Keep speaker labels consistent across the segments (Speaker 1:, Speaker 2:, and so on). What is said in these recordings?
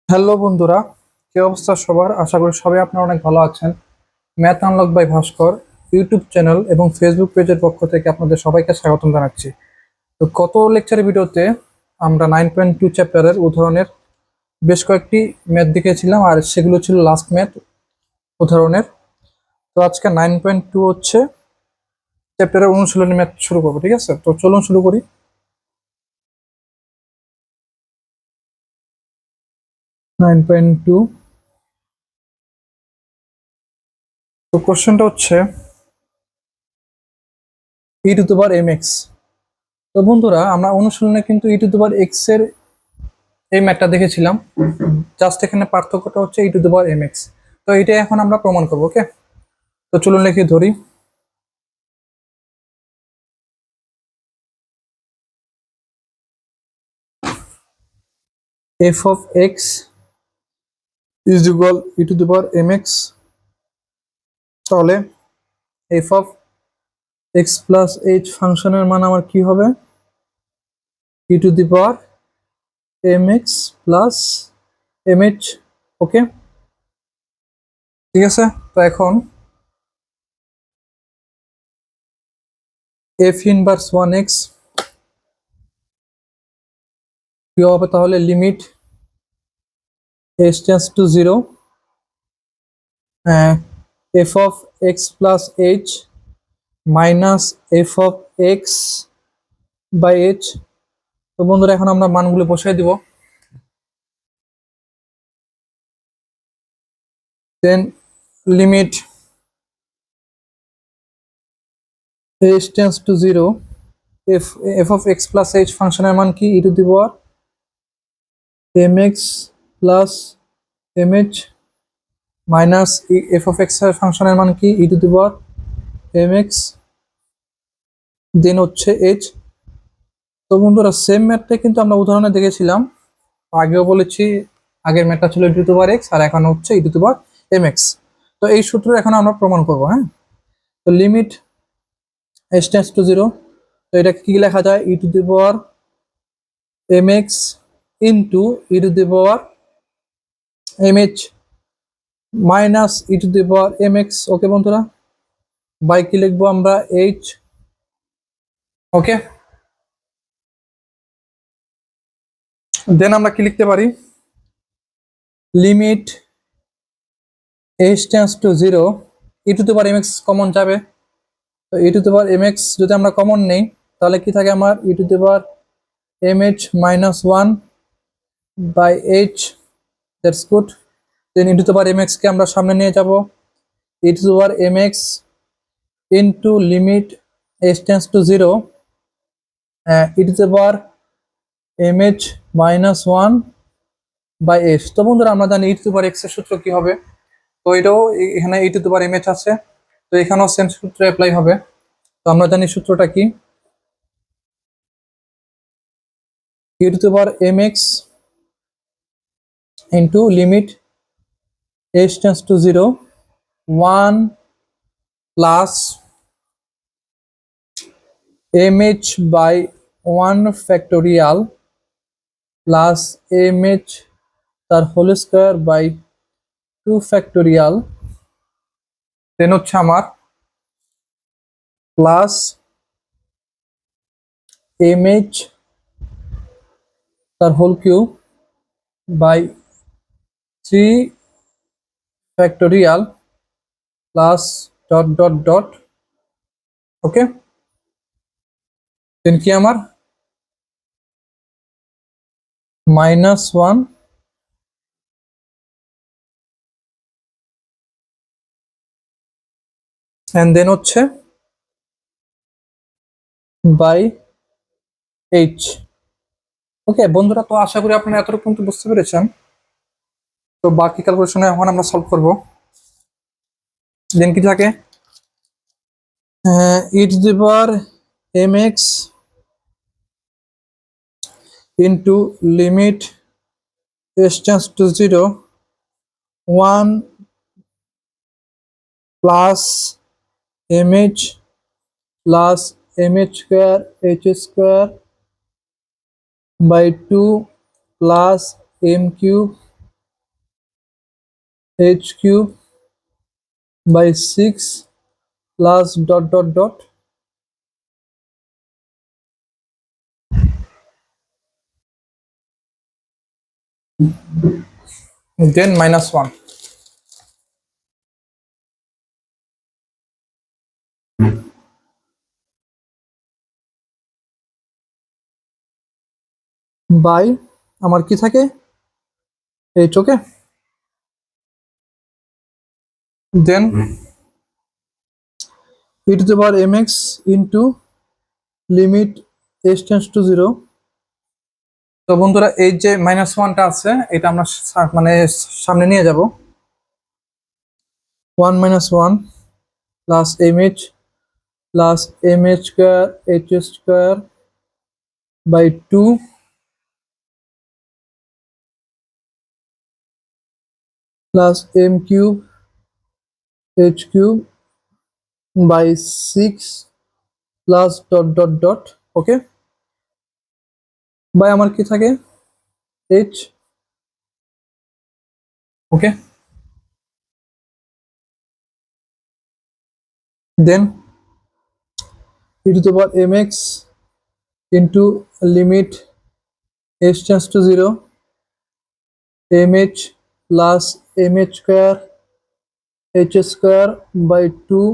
Speaker 1: Hello বন্ধুরা, কি অবস্থা সবার? আশা করি সবাই আপনারা অনেক ভালো আছেন। Math unlock by Bhaskar YouTube channel এবং ফেসবুক পেজের পক্ষ থেকে আপনাদের সবাইকে স্বাগতম জানাচ্ছি। তো গত লেকচারের ভিডিওতে আমরা 9.2 চ্যাপ্টারের উদাহরণের বেশ কয়েকটি ম্যাথ দেখিয়েছিলাম, আর সেগুলো ছিল লাস্ট ম্যাথ উদাহরণের। তো আজকে 9.2 হচ্ছে চ্যাপ্টারের অনুশীলনী ম্যাথ শুরু করবো, ঠিক আছে? তো চলুন শুরু করি। 9.2, তো কোশ্চেনটা হচ্ছে E to the power M X. তো বন্ধুরা, আমরা অনুশীলনে কিন্তু ই টু দি পাওয়ার এক্স এর এই ম্যাথটা দেখেছিলাম। জাস্ট এখানে পার্থক্যটা হচ্ছে E to the power M X. তো এটাই এখন আমরা প্রমাণ করবো, ওকে? তো চলুন লিখে ধরি। F of X is equal E to the power M X. তাহলে F of X plus H ফাংশনের মান আমার কি হবে? E to the power M X plus M H. Okay, ঠিক আছে। তো এখন এফ ইনভার্স ওয়ান এক্স কি হবে? তাহলে limit S tends to zero, F of X plus H minus F of X by H. তো বন্ধুরা, এখন আমরা মানগুলো বসাই দিব। Then limit H tends to zero, F F of X plus H ফাংশনের মান কি? E to the power M X plus M H minus F of X এর ফাংশনের মান কি? E to the power M X, then হচ্ছে H. তো বন্ধুরা, সেম ম্যাথটা কিন্তু আমরা উদাহরণে দেখেছিলাম, আগেও বলেছি। আগের ম্যাথটা ছিল ই টু দি পাওয়ার এক্স, আর এখন হচ্ছে E to the power M X. তো এই সূত্র এখন আমরা প্রমাণ করবো, হ্যাঁ? তো limit H tends to zero, তো এটাকে কি লেখা যায়? E to the power M X into E to the power M H minus E to the power M X. Okay বন্ধুরা, বাই কি লিখবো আমরা? এইচ। ওকে, দেন আমরা কি লিখতে পারি? Limit H tends to zero, E to the power M X common যাবে। তো E to the power M X যদি আমরা কমন নেই, তাহলে কি থাকে আমার? E to the power M H minus one by H. That's good. Then E to the power M X কে আমরা সামনে নিয়ে যাব। E to the power M X into limit H tends to zero, E to the power M H minus one by H. তো বন্ধুরা, আমরা জানি ই to the power x এর সূত্র কি হবে। তো এটাও এখানে E to the power M H আছে, তো এখানেও সেম সূত্র অ্যাপ্লাই হবে। তো আমরা জানি সূত্রটা কি? E to the power M X into limit H tends to zero, one plus M H by one factorial plus M H তার whole square by two factorial, then হচ্ছে আমার প্লাস এম এইচ তার whole cube by three factorial plus dot dot dot. Okay, then কি আমার? Minus one and then হচ্ছে by H. ওকে বন্ধুরা, তো আশা করি আপনারা এতটুকু কিন্তু বুঝতে পেরেছেন। তো বাকি ক্যালকুলেশনে এখন আমরা সলভ করব। দেন কি থাকে? E to the power M X into limit S tends to zero, one plus M H plus M H square H square by two plus M cube h cube by 6 plus dot dot dot then minus 1 by আমার কি থাকে h, okay, then e to the power mx into limit h tends to 0. তো বন্ধুরা এই যে minus ওয়ানটা আছে এটা আমরা মানে সামনে নিয়ে যাব 1 minus 1 plus mh plus mh square h square by 2 plus m cube h cube by 6 plus dot dot dot, okay, by আমার কি থাকে h, okay, then e to the power mx into limit h tends to 0 mh plus mh square h square by 2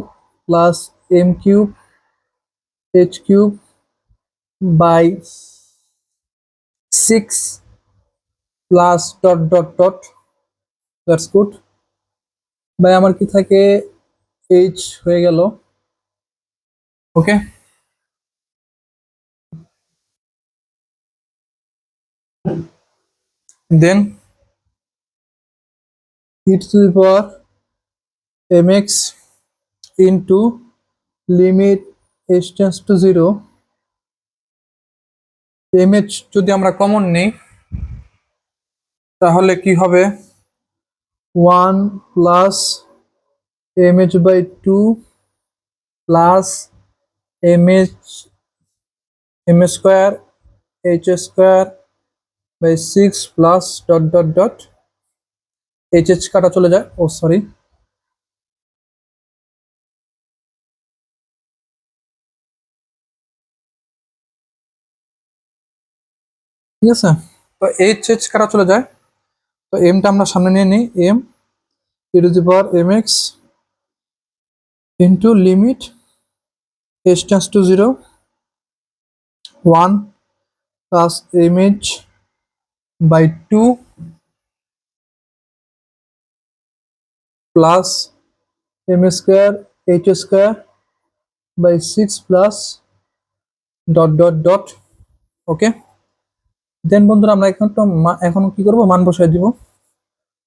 Speaker 1: plus m cube h cube by 6 plus dot dot dot, that's good, by আমার কি থাকে h হয়ে গেল, ওকে, then e to the power mx into limit h tends to 0 mh যদি আমরা common নেই তাহলে কি হবে 1 plus mh by 2 plus mh m square h square by 6 plus dot dot dot h কাটা চলে যায়, ও সরি, ঠিক আছে, তো h কাটা চলে যায়, তো এমটা আমরা সামনে নিয়ে নিই m e to the power mx into limit h tends to 0 1 plus mh by 2 plus m square h square by 6 plus dot dot dot, ওকে, দেন বন্ধুরা আমরা এখন কি করব মান বসাই দিব,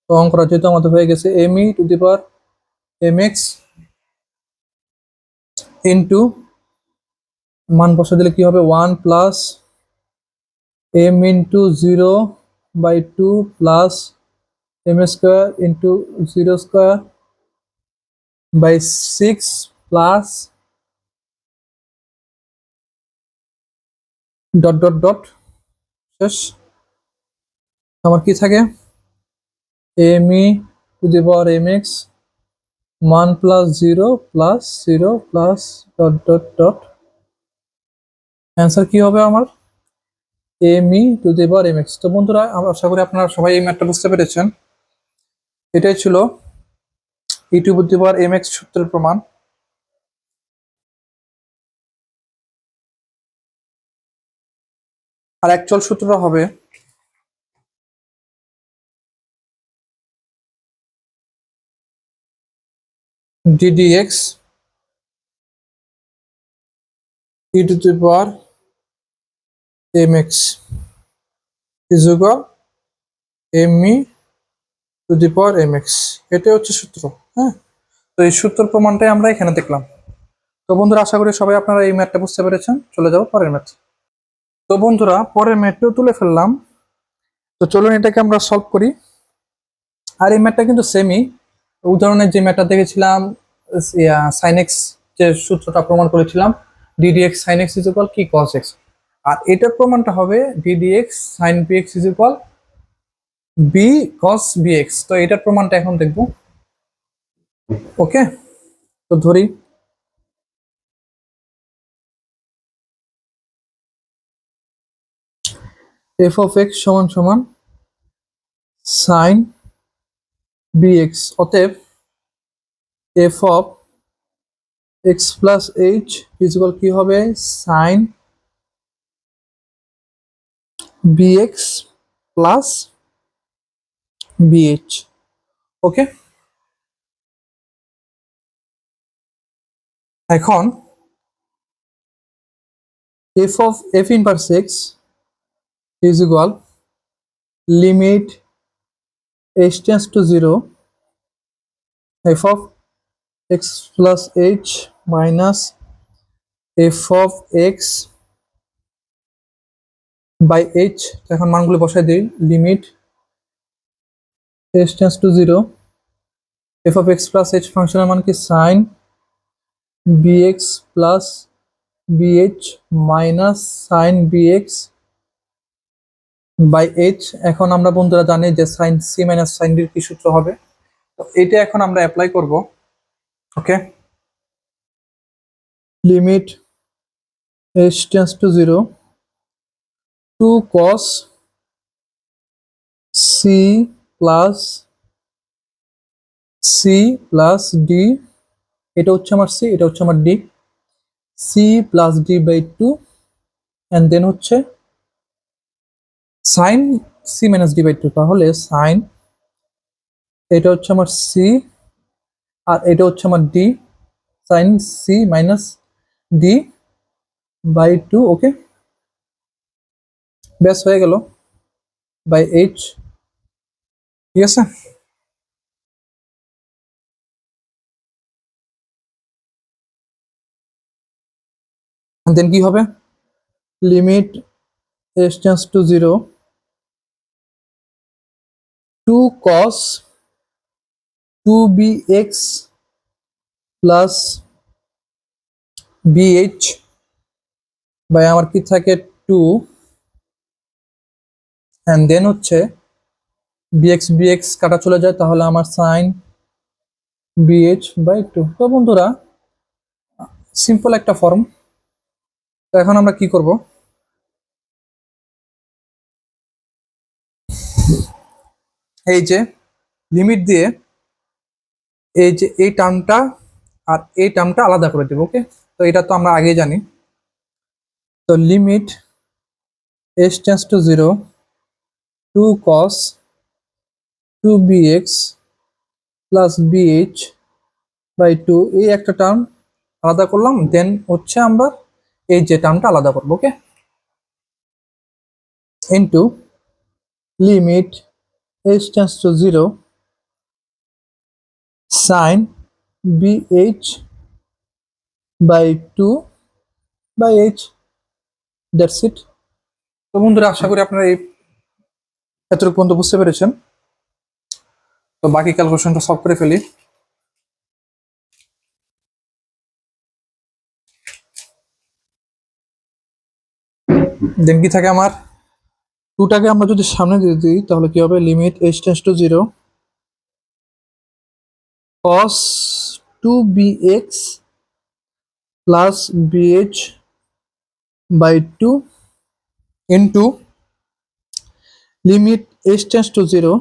Speaker 1: তো অঙ্কটা যেহেতু আমাদের হয়ে গেছে m e to the power mx into মান বসাই দিলে কি হবে 1 plus m into 0 by 2 plus m square into 0 square by 6 plus dot dot dot, শেষ, আমার কি থাকে m e to the power mx 1 plus 0 plus 0 plus dot dot dot, answer কি হবে আমার m e to the power mx। তো বন্ধুরা আশা করি আপনারা সবাই এই ম্যাথটা বুঝতে পেরেছেন, এটাই ছিল e to the power mx সূত্রের প্রমাণ। আর অ্যাকচুয়াল সূত্রটা হবে ddx e to the power mx is equal m e to the power mx, এটাই হচ্ছে সূত্র। হ্যাঁ, তো এই সূত্র প্রমাণটাই আমরা এখানে দেখলাম। তো বন্ধুরা আশা করি সবাই আপনারা এই ম্যাথটা বুঝতে পেরেছেন, চলে যাবো পরের ম্যাথ। তো বন্ধুরা পরের ম্যাথটাও তুলে ফেললাম, তো চলুন এটাকে আমরা সলভ করি। আর এই ম্যাথটা কিন্তু সেমই উদাহরণের যে ম্যাথটা দেখেছিলাম sin x যে সূত্রটা প্রমাণ করেছিলাম ddx sin x is equal কি cos x, আর এটার প্রমাণটা হবে ddx sin px is equal B cos B X. তো এটার প্রমাণটা এখন দেখবো। ওকে, তো ধরি এফ অফ এক্স সমান সমান সাইন বি এক্স। অতএব F of X plus H equal কি হবে, sine B X plus B H. Okay, এখন F of F inverse X is equal limit h tends to 0 f of x plus h minus f of x by h। এখন মানগুলো বসাই দিই। Limit h tends to 0 f of x plus h ফাংশনের মান কি sin bx plus bh minus sin bx by h। এখন আমরা বন্ধুরা জানি যে sin c minus sin d কি সূত্র হবে, তো এটা এখন আমরা অ্যাপ্লাই করব। Okay, limit h tends to 0 2 cos c plus C plus D, এটা হচ্ছে আমার সি, এটা হচ্ছে আমার D, C plus D by 2 and then হচ্ছে sine C minus D by 2। তাহলে সাইন, এটা হচ্ছে আমার সি আর এটা হচ্ছে আমার D, sine C minus D by 2। Okay, ব্যাস হয়ে গেল বাই এইচ। ঠিক আছে, দেন কি হবে, limit h tends to 0 2 cos 2bx plus bh by আমার কি থাকে 2 অ্যান্ড দেন হচ্ছে বিএক্স বিএক্স কাটা চলে যায়, তাহলে আমার সাইন বিএইচ বাই 2। তো বন্ধুরা সিম্পল একটা ফর্ম। তো এখন আমরা কি করব, এই যে লিমিট দিয়ে এই যে এই টার্মটা আর এই টার্মটা আলাদা করে দেবো। ওকে, তো এটা তো আমরা আগেই জানি। তো limit h tends to 0 2 cos 2bx plus bh by 2, এই একটা টার্ম আলাদা করলাম, দেন হচ্ছে আমরা এই যে টার্মটা আলাদা করবো। Okay, into limit h tends to 0 sin bh by 2 by h। That's it. তো বন্ধুরা আশা করি আপনারা এই এতটুকু পর্যন্ত বুঝতে পেরেছেন। তো বাকি ক্যালকুলেশনটা সলভ করে ফেলি। দেন কি থাকে আমার, টুটাকে আমরা যদি সামনে দিয়ে দিই তাহলে কি হবে, limit h tends to 0 cos 2bx plus bh by 2 into limit h tends to 0।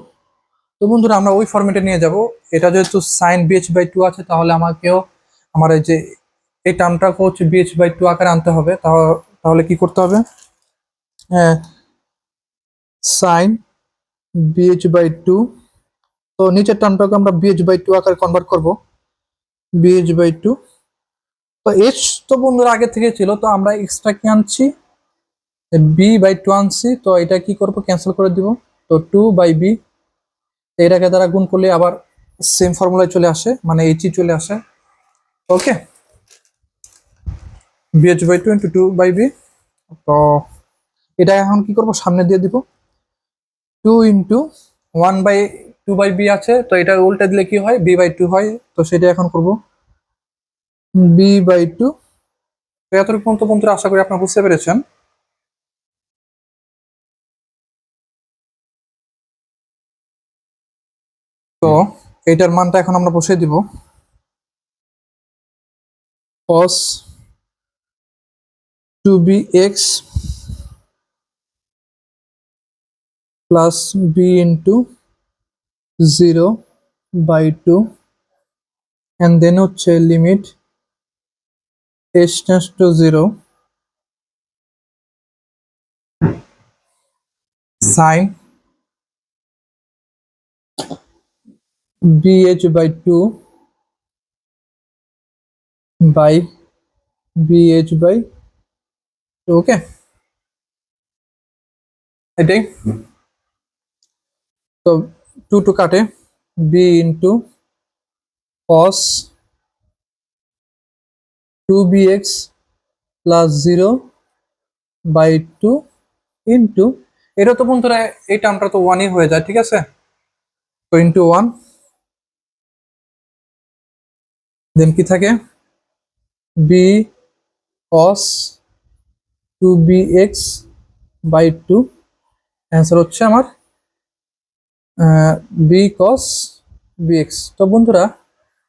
Speaker 1: তো বন্ধুরা আমরা ওই ফরম্যাটে নিয়ে যাব। এটা যেহেতু সাইন bh বাই 2 আছে, তাহলে আমাকেও আমার এই যে এই টার্মটাকে হচ্ছে bh বাই 2 আকারে আনতে হবে। তাহলে কি করতে হবে, হ্যাঁ, সাইন bh বাই 2। তো নিচের টার্মটাকে আমরা bh বাই 2 আকারে কনভার্ট করব, bh বাই 2। তো h তো বন্ধুরা আগে থেকে ছিল, তো আমরা এক্সট্রা কি আনছি, বি বাই 2 আনছি। তো এটা কি করব, ক্যান্সেল করে দিব। তো 2 বাই বি, এটাকে দ্বারা গুণ করলে আবার সেম ফর্মুলায় চলে আসে, মানে এইচই চলে আসে। Okay, bh by 2 into 2 by B. তো এটা এখন কি করব, সামনে দিয়ে দিব। 2 ইন্টু 1 বাই 2 বাই বি আছে, তো এটা উল্টা দিলে কি হয়, বি বাই 2 হয়। তো সেটা এখন করব বি বাই 2। তো এতটুকু পর্যন্ত বন্ধুরা আশা করি আপনারা বুঝতে পেরেছেন। তো এটার মানটা এখন আমরা বসিয়ে দিব cos 2bx plus b into 0/2 and then হচ্ছে limit h tends to 0 sin bh/2 by bh/2 ওকে এটাই তো 2 টু কাটে b into cos 2bx plus 0/2 into এটা তো বন্ধুরা এই টার্মটা তো 1ই হয়ে যায়, ঠিক আছে? তো ইন্টু 1 দেন কি থাকে b cos 2bx/2 অ্যান্সার হচ্ছে আমার b cos bx। তো বন্ধুরা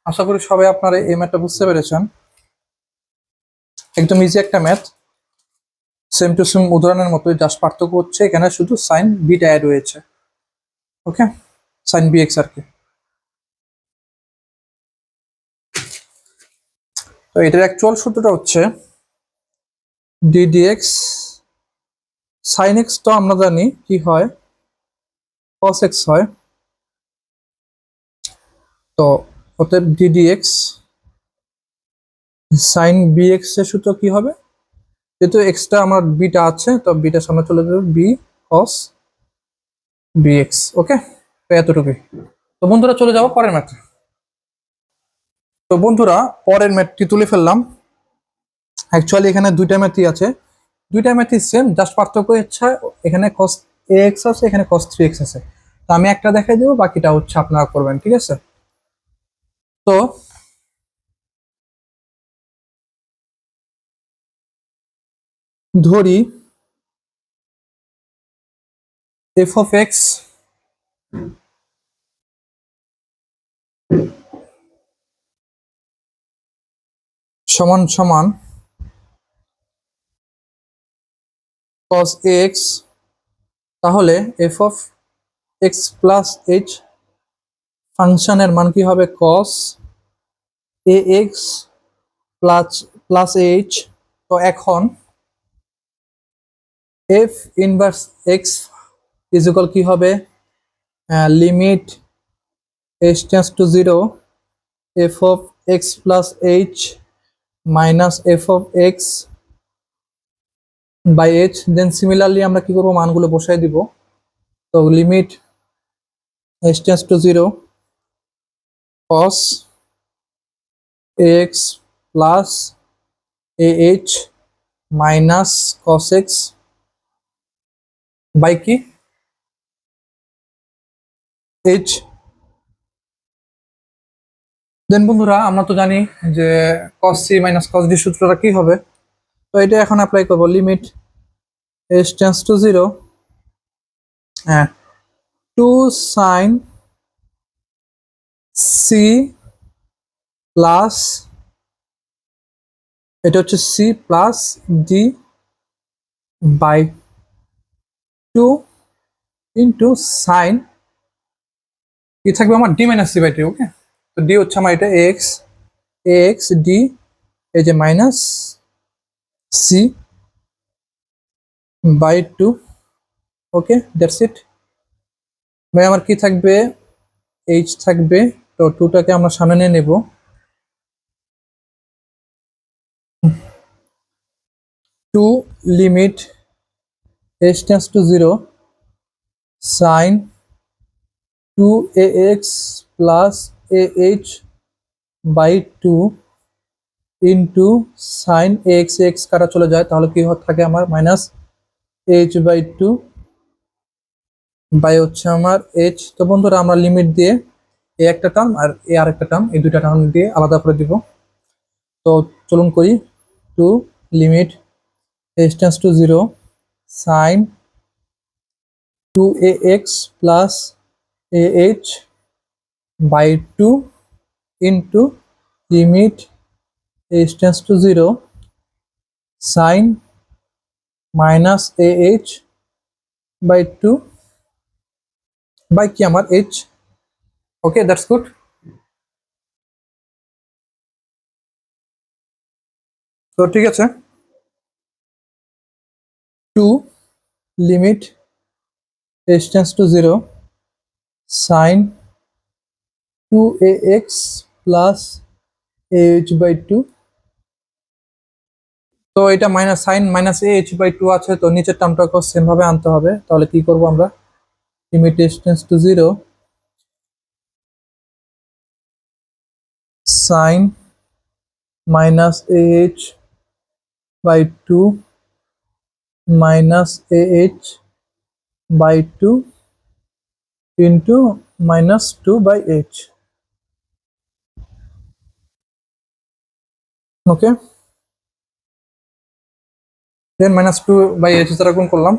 Speaker 1: আশা করি সবাই আপনারা এই ম্যাথটা বুঝতে পেরেছেন। একদম ইজি একটা ম্যাথ, সেম টু সেম উদাহরণের মতোই, জাস্ট পার্থক্য হচ্ছে এখানে শুধু সাইন বিটা অ্যাড হয়েছে। ওকে, সাইন bx আর কি। তো এটার অ্যাকচুয়াল সূত্রটা হচ্ছে ddx sin x, তো আমরা জানি কি হয় cos x হয়। তো অতএব ddx sin bx এর সূত্র কি হবে, যেহেতু এক্সটা আমার বিটা আছে তো বিটার সামনে চলে যাবে b cos bx। ওকে, তো এতটুকুই। তো বন্ধুরা চলে যাবো পরের ম্যাথ। তো বন্ধুরা পরের ম্যাথটি তুলে ফেললাম। অ্যাকচুয়ালি এখানে দুইটা ম্যাথই আছে, দুইটা ম্যাথই সেম, জাস্ট পার্থক্য হচ্ছে এখানে cos ax আছে, এখানে cos 3x আছে। তো আমি একটা দেখাই দেবো, বাকিটা হচ্ছে আপনারা করবেন, ঠিক আছে? তো ধরি f of x সমান সমান cos ax, তাহলে f of x plus h ফাংশনের মান কি হবে cos ax plus h। তো এখন f inverse x is equal কি হবে limit h tends to 0 f of x plus h minus f of x by h। Then similarly আমরা কি করবো, মানগুলো বসাই দিব। তো limit h tends to 0 cos ax plus ah minus cos x by কি h। দেন বন্ধুরা আমরা তো জানি যে cos c minus cos d সূত্রটা কি হবে, তো এটা এখন অ্যাপ্লাই করব। Limit h tends to 0 2 sin c plus, এটা হচ্ছে c plus d by 2 into sine কি থাকবে আমার d minus c by 2। Okay, তো d হচ্ছে আমার এটা ax d, এই যে minus c by 2। Okay, that's it. ভাই আমার কি থাকবে h থাকবে, তো 2টাকে আমরা সামনে নিয়ে নেব। 2 limit h tends to 0 sin 2ax plus ah by 2 into sine ax x কাটা চলে যায়, তাহলে কি থাকে আমার মাইনাস h/2 বাই হচ্ছে আমার h। তো বন্ধুরা আমরা লিমিট দিয়ে এ একটা টার্ম আর এ আরেকটা টার্ম, এই দুইটা টার্ম দিয়ে আলাদা করে দিব। তো চলুন করি। 2 limit h tends to 0 sin 2ax plus ah by two into limit H tends to zero sine minus A H by two by কি আমার এইচ। Okay, that's good. তো ঠিক আছে, two limit H tends to zero sine two A X plus A H by two. তো এটা minus sine minus A H by two আছে, তো নিচের টার্মটাকে সেম ভাবে আনতে হবে। তাহলে কি করব আমরা, limit H tends to zero sine minus A H by two minus A H by two into minus two by H. Okay, then minus two by H দ্বারা গুণ করলাম।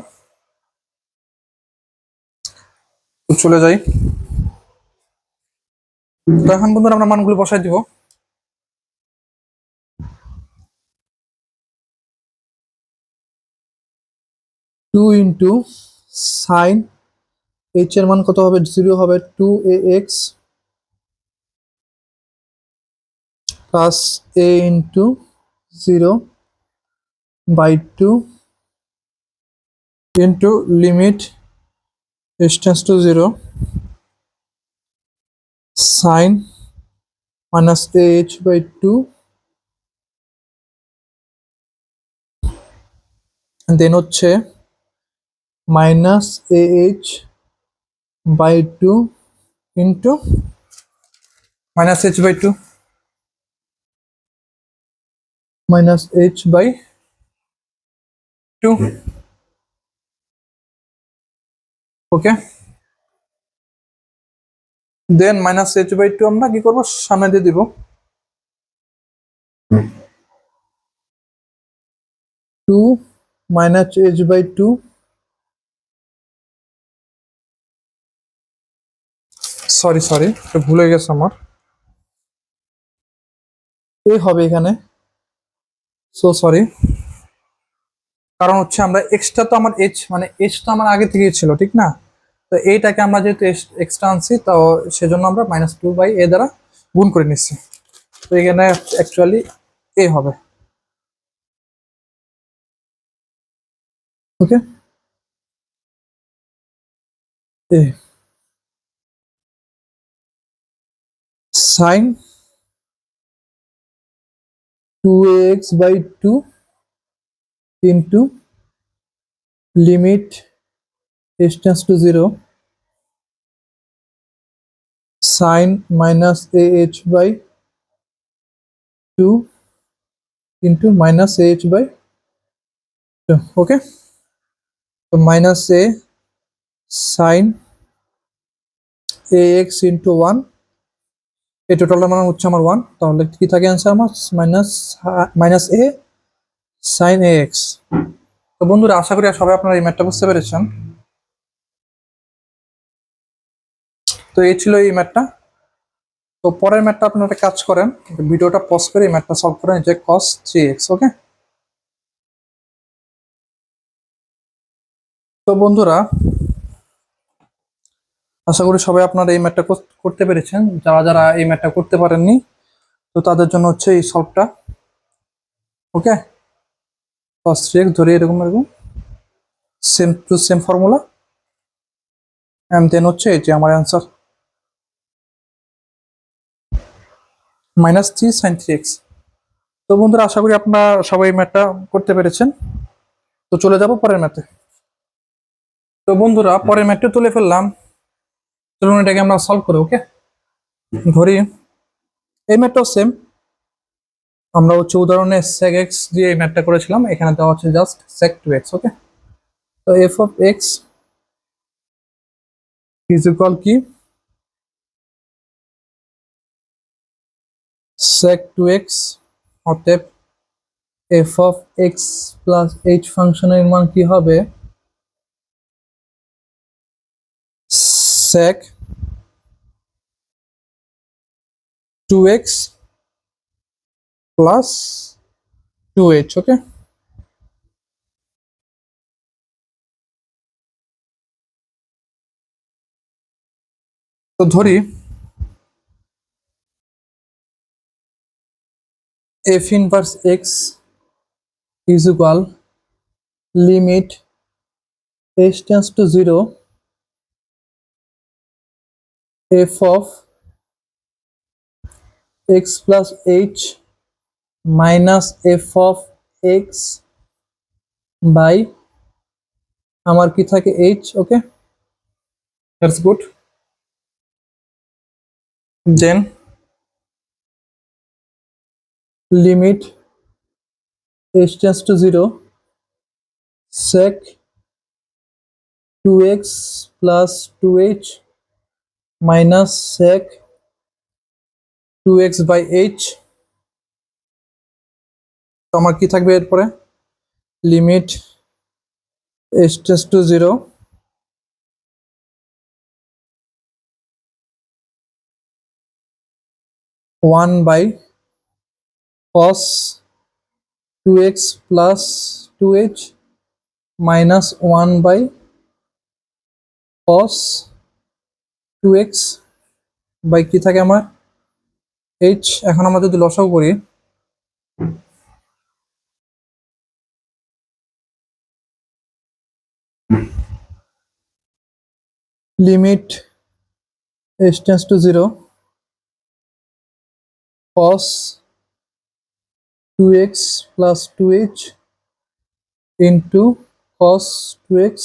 Speaker 1: চলে যাই, তো এখন বন্ধুরা আমরা মানগুলো বসাই দিব। টু ইন্টু সাইন এইচ এর মান কত হবে, জিরো হবে, two A X plus A into zero by two into limit H tends to zero sine minus A H by two, then হচ্ছে minus A H by two into minus H by two minus H by two. Okay, then minus H by two আমরা কি করবো, সামনে দিয়ে দিব। Two minus H by two, sorry sorry ভুলে গেছে আমার, এই হবে এখানে, সো সরি। কারণ হচ্ছে আমরা এক্সট্রা তো আমার এইচ মানে এইচ তো আমার আগে থেকেই ছিল, ঠিক না? তো এইটাকে আমরা যেহেতু এক্সট্রা আনছি, তো সেজন্য আমরা মাইনাস টু বাই এ দ্বারা গুণ করে নিচ্ছি। তো এখানে অ্যাকচুয়ালি এ হবে। Okay, A sine two X by two into limit H tends to zero sine minus A H by two into minus A H by two. Okay, তো minus A sine A X into one, এই টোটালটার মান হচ্ছে আমার one. তাহলে কি থাকে answer আমার, minus minus A sine A x. তো বন্ধুরা আশা করি সবাই আপনারা এই ম্যাথটা বুঝতে পেরেছেন। তো এই ছিল এই ম্যাথটা। তো পরের ম্যাথটা আপনারা একটা কাজ করেন, ভিডিওটা পজ করে এই ম্যাথটা সলভ করেন, যে cos 3x। ওকে, তো বন্ধুরা আশা করি সবাই আপনারা এই ম্যাথটা করতে পেরেছেন। যারা যারা এই ম্যাথটা করতে পারেননি, তো তাদের জন্য হচ্ছে এই সলভটা। ওকে, cos 3x ধরে এরকম এরকম same to same formula, and then হচ্ছে এই যে আমার answer minus three sign 3x। তো বন্ধুরা আশা করি আপনারা সবাই ম্যাথটা করতে পেরেছেন। তো চলে যাব পরের ম্যাথে। তো বন্ধুরা পরের ম্যাথটা তুলে ফেললাম, চলুন এটাকে আমরা সলভ করি। ওকে, ধরি এই ম্যাথটাও সেম, আমরা হচ্ছে উদাহরণে sec x দিয়ে এই ম্যাথটা করেছিলাম, এখানে দেওয়া হচ্ছে জাস্ট sec 2x। ওকে, তো f of x is equal কি sec 2x, অতএব f of x plus h ফাংশনের মান কি হবে, sec 2x plus 2h, ওকে। তো ধরি f inverse x is equal limit h tends to 0 f of x plus h minus f of x by আমার কি থাকে h, okay, that's good. Then limit h tends to 0 sec 2x plus 2h minus sec 2x by h। তো আমার কি থাকবে এরপরে limit h tends to 0 1 by cos 2x plus 2h minus 1 by cos 2x by কি থাকে আমার h। এখন আমরা যদি লসাগু করি limit h tends to 0 cos 2x plus 2h into cos 2x,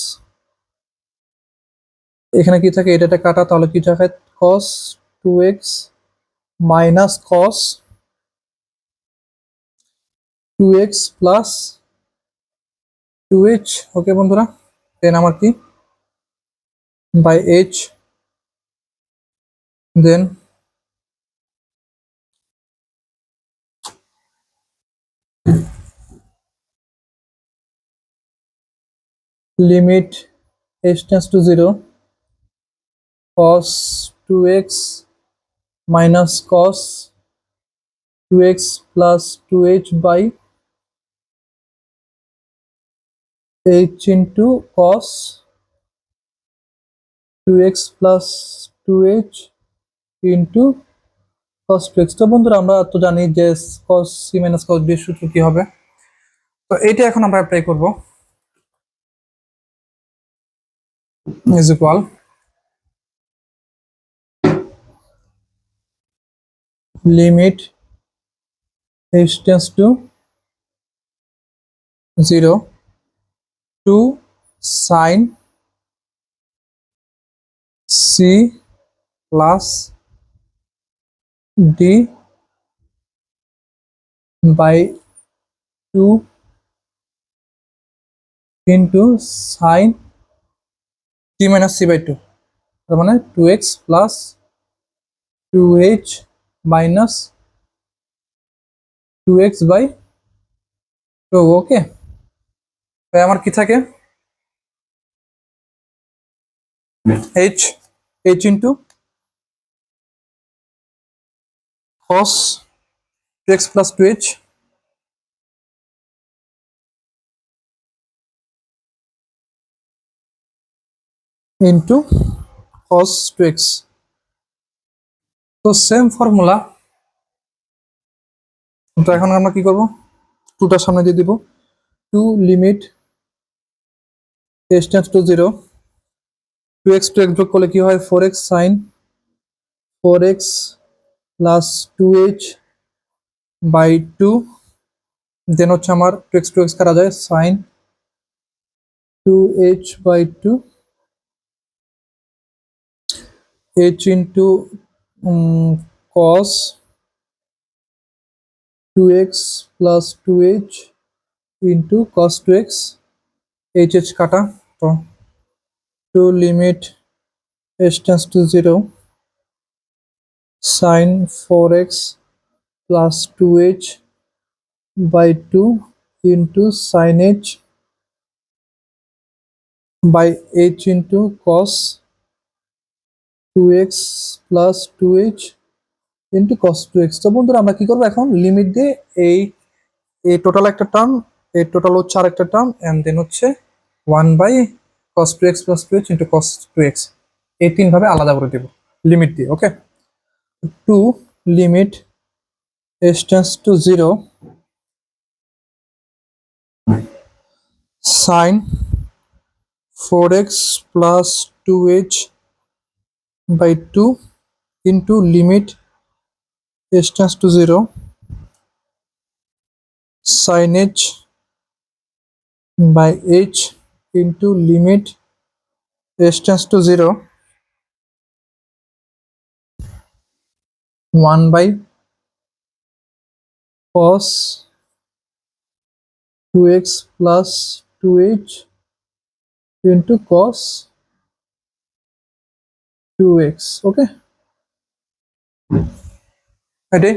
Speaker 1: এখানে কি থাকে এটা কাটা, তাহলে কি থাকে cos 2x minus cos 2x plus 2h, ওকে বন্ধুরা। দেন আমার কি by h, then limit h tends to 0 cos 2x minus cos 2x plus 2h by h into cos 2x plus 2h into cos 2x। তো বন্ধুরা আমরা তো জানি যে cos c minus cos b এর সূত্র কি হবে, তো এইটা এখন আমরা অ্যাপ্লাই করব। is equal limit h tends to 0 to sin c plus d by 2 into sin c minus c by 2, তার মানে 2x plus 2h minus 2x by 2, ওকে। তাই আমার কি থাকে h into cos 2x plus 2h into cos 2x। তো same formula, তো এখন আমরা কি করব, 2টার সামনে দিয়ে দিব 2 limit h tends to 0 2x যোগ করলে কি হয় 4x sin 4x plus 2h by 2, দেন হচ্ছে আমার 2x কাটা যায় sin 2h by 2 h into cos 2x plus 2h into cos 2x h কাটা, তো 2 limit h tends to 0 sin 4x plus 2h by 2 into sin h by h into cos 2x plus 2h into cos 2x। তো বন্ধুরা আমরা কি করবো এখন, limit দিয়ে এই এই টোটাল একটা টার্ম, এই টোটাল হচ্ছে আর একটা টার্ম, এন্ড দেন হচ্ছে 1/cos 2x plus 2h into cos 2x, এই তিন ভাবে আলাদা করে দিব লিমিট দিয়ে। Okay, two limit s tends to 0 sin 4x plus 2h by 2 into limit s tends to 0 sin h by h into limit s tends to 0 1 by cos 2x plus 2h into cos 2x। ওকে, এটি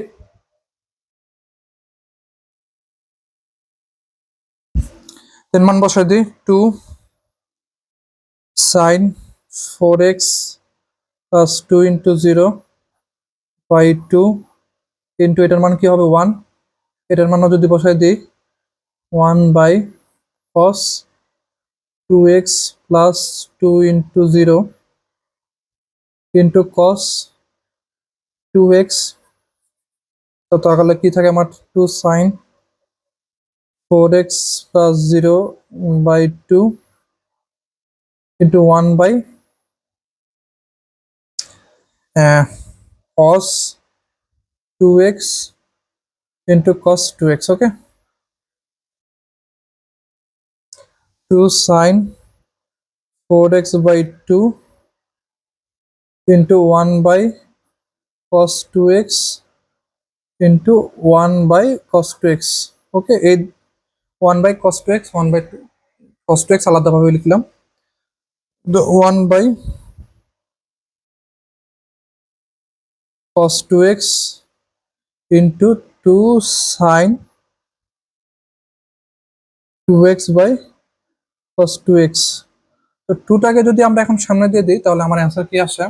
Speaker 1: তিন মান বসাই দিই, 2 sin 4x plus 2 into 0 by 2 into এটার মান কি হবে 1, এটার মানও যদি বসাই দিই 1 by cos 2x plus 2 into 0 into cos 2x, তো তাহলে কি থাকে আমার 2 sin 4x plus 0 by 2 into 1 by cos 2x into cos 2x। Okay, 2 sin 4x by 2 into 1 by cos 2x into 1 by cos 2x। ওকে, এই 1 by cos 2x 1 by cos 2x আলাদাভাবে লিখলাম, the 1 by cos 2x into 2 sin 2x by cos 2x। তো 2টাকে যদি আমরা এখন সামনে দিয়ে দিই তাহলে আমার অ্যান্সার কি আসে,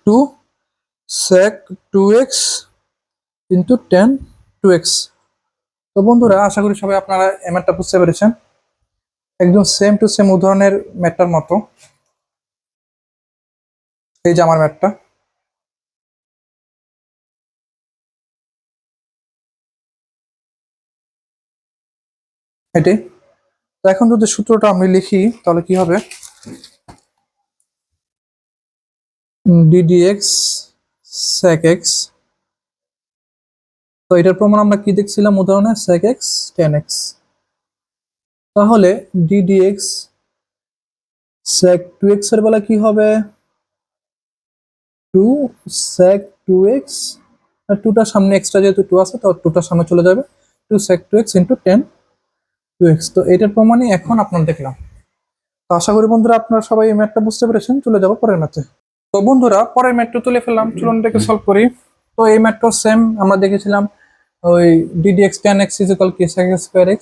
Speaker 1: 2 sec 2x into tan 2x। তো বন্ধুরা আশা করি সবাই আপনারা এই ম্যাথটা বুঝতে পেরেছেন, একদম সেম টু সেম উদাহরণের ম্যাথটার মতো। এই যে আমার ম্যাথটা, এটি। তো এখন যদি সূত্রটা আমি লিখি তাহলে কি হবে, ddx sec x, তো এটার প্রমাণ আমরা কি দেখছিলাম উদাহরণে, sec x tan x। তাহলে ddx sec 2x এর বেলা কি হবে, 2 sec 2x, আর 2টার সামনে এক্সট্রা যেহেতু 2 আছে তো 2টার সামনে চলে যাবে, 2 sec 2x into tan 2x। তো এটার প্রমাণই এখন আপনার দেখলাম। তো আশা করি বন্ধুরা আপনারা সবাই এই ম্যাথটা বুঝতে পেরেছেন। চলে যাবো পরের ম্যাথে। তো বন্ধুরা পরের ম্যাথটা তুলে ফেললাম, চলুন এটাকে সলভ করি। তো এই ম্যাথটা সেম আমরা দেখেছিলাম, ওই ddx tan x is equal কি sec square x।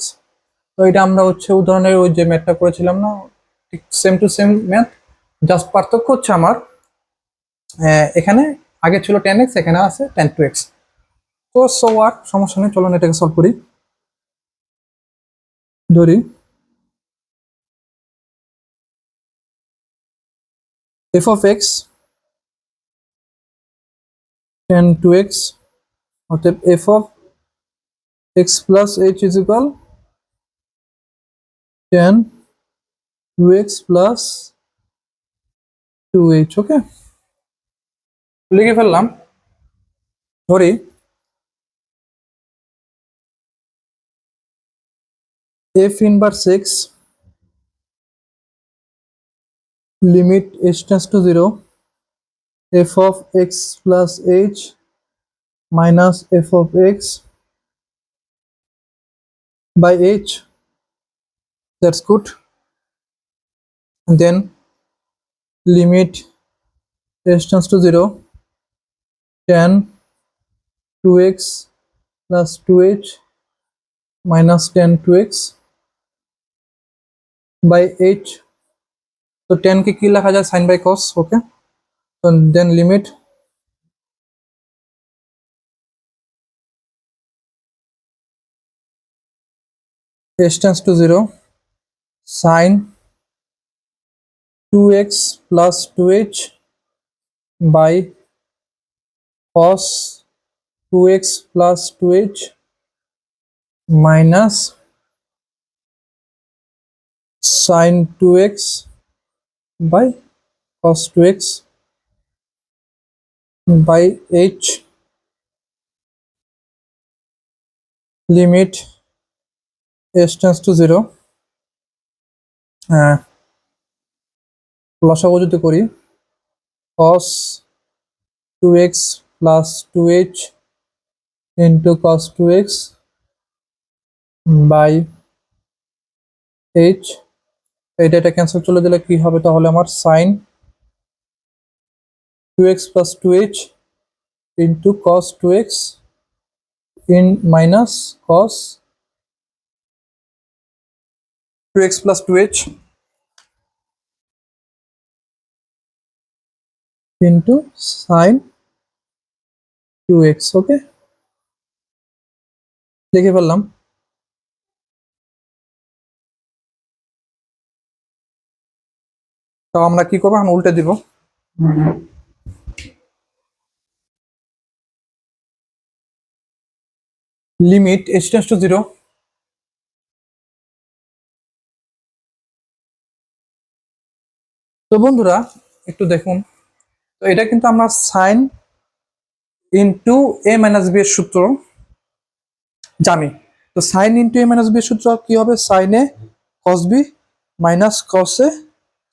Speaker 1: তো এটা আমরা হচ্ছে উদাহরণের ওই যে ম্যাথটা করেছিলাম না, ঠিক same to same math, just পার্থক্য হচ্ছে আমার এখানে আগে ছিল tan x, এখানে আছে tan 2x। তো সো আর সমস্যা নেই, চলুন এটাকে সলভ করি। ধরি f of x tan 2x, অতএব f of x plus h is equal tan 2x plus 2h। ওকে, লিখে ফেললাম। ধরি f inverse x limit h tends to 0 f of x plus h minus f of x by h, that's good, and then limit h tends to 0 tan 2x plus 2h minus tan 2x by h। তো tan কে কি লেখা যায়, sin by cos। Okay, then limit h tends to 0 sin 2x plus 2h by cos 2x plus 2h minus sin 2x by cos 2x by h limit h tends to 0 লসাগু যদি করি cos 2x plus 2h into cos 2x by h এটা cancel চলে দিলে কি হবে তাহলে আমার sin 2x plus 2h into cos 2x in minus cos 2x plus 2h into sin 2x ওকে লিখে ফেললাম তো আমরা কি করব এখন উল্টে দিব লিমিট h tends to 0 তো বন্ধুরা একটু দেখুন তো এটা কিন্তু আমরা sin into a minus b এর সূত্র জানি তো sin into a minus b এর সূত্র কি হবে sin a cos b minus cos a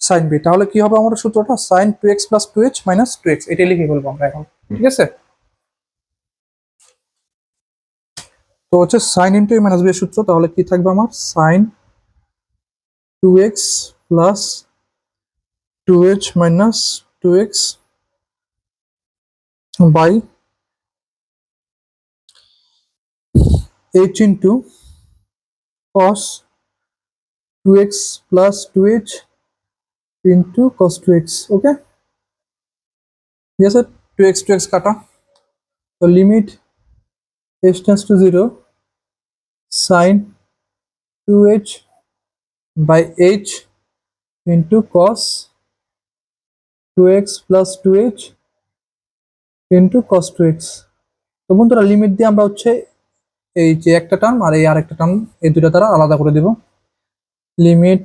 Speaker 1: sin b তাহলে কি হবে আমাদের সূত্রটা sin 2x 2h 2x এটাই লিখে বলবো আমরা এখন ঠিক আছে তো হচ্ছে sin into a minus b এর সূত্র তাহলে কি থাকবে আমার sin 2x 2h 2x by h into cos 2x 2h into cos 2x ওকে ঠিক আছে 2x কাটা তো limit h tends to 0 sin 2h by h into cos 2x 2h into cos 2x তো বন্ধুরা লিমিট দিয়ে আমরা হচ্ছে এই যে একটা টার্ম আর এই আরেকটা টার্ম এই দুটো দ্বারা আলাদা করে দেব limit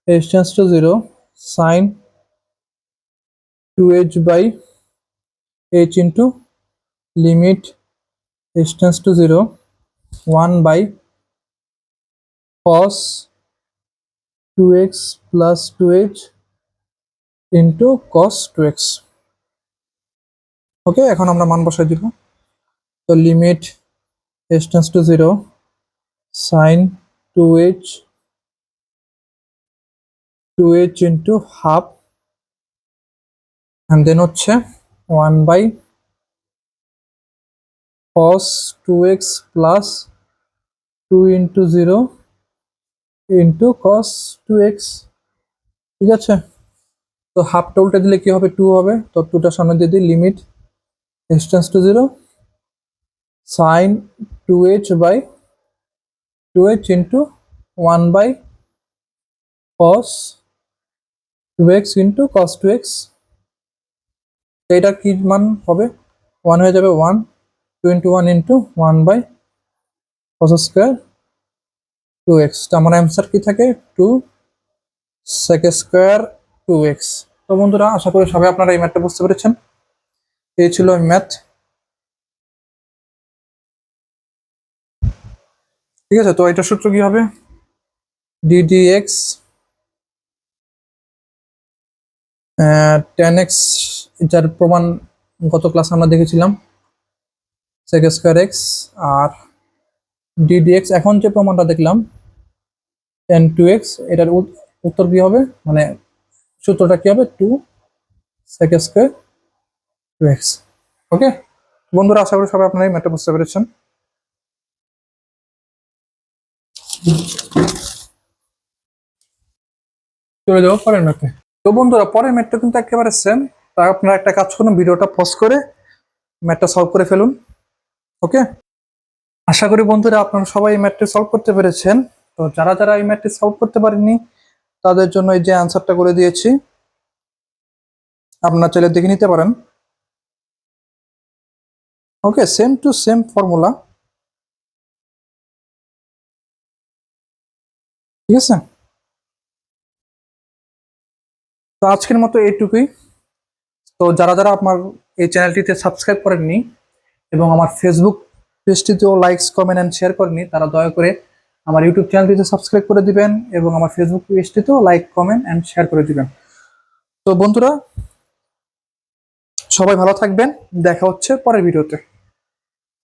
Speaker 1: h tends to 0 sin 2h by h into limit h tends to 0 1 by cos 2x 2h into cos 2x ওকে এখন আমরা মান বসাই দিব তো limit h tends to 0 sin 2h into half and then হচ্ছে 1 by cos 2x plus 2 into 0 into cos 2x ঠিক আছে তো হাফটা উল্টে দিলে কি হবে 2 হবে তো 2টা সামনে দিয়ে দিই limit h tends to 0 sin 2h by 2h into 1 by cos 2x into cos 2x এটা কি মান হবে 1 হয়ে যাবে 1 2 into 1 into 1 by cos square 2x তো আমার অ্যান্সার কি থাকে 2 sec square 2x তো বন্ধুরা আশা করি সবাই আপনারা এই ম্যাথটা বুঝতে পেরেছেন এই ছিল ম্যাথ ঠিক আছে তো এটা সূত্র কি হবে ddx tan x যার প্রমাণ গত ক্লাসে আমরা দেখেছিলাম sec square x আর ddx এখন যে প্রমাণটা দেখলাম tan 2x এটার উত্তর কি হবে মানে সূত্রটা কি হবে 2 sec square 2x ওকে বন্ধুরা আশা করি সবাই আপনারা এই ম্যাথটা বুঝতে পেরেছেন চলে যাবো পরের ম্যাথে তো বন্ধুরা পরের ম্যাথটা কিন্তু একেবারে সেম আপনারা একটা কাজ করুন, ভিডিওটা পজ করে ম্যাথটা সলভ করে ফেলুন। ওকে, আশা করি বন্ধুরা আপনারা সবাই এই ম্যাথটি সলভ করতে পেরেছেন। তো যারা যারা এই ম্যাথটি সলভ করতে পারেননি তাদের জন্য এই যে অ্যান্সারটা করে দিয়েছি, আপনারা চাইলে দেখে নিতে পারেন। ওকে, সেম টু সেম ফর্মুলা, ঠিক আছে। তো আজকের মতো এইটুকুই। তো যারা যারা আমার এই চ্যানেলটিতে সাবস্ক্রাইব করেননি এবং আমার ফেসবুক পেজটিতেও লাইকস কমেন্ট অ্যান্ড শেয়ার করেননি, তারা দয়া করে আমার ইউটিউব চ্যানেলটিতে সাবস্ক্রাইব করে দিবেন এবং আমার ফেসবুক পেজটিতেও লাইক কমেন্ট অ্যান্ড শেয়ার করে দিবেন। তো বন্ধুরা সবাই ভালো থাকবেন, দেখা হচ্ছে পরের ভিডিওতে।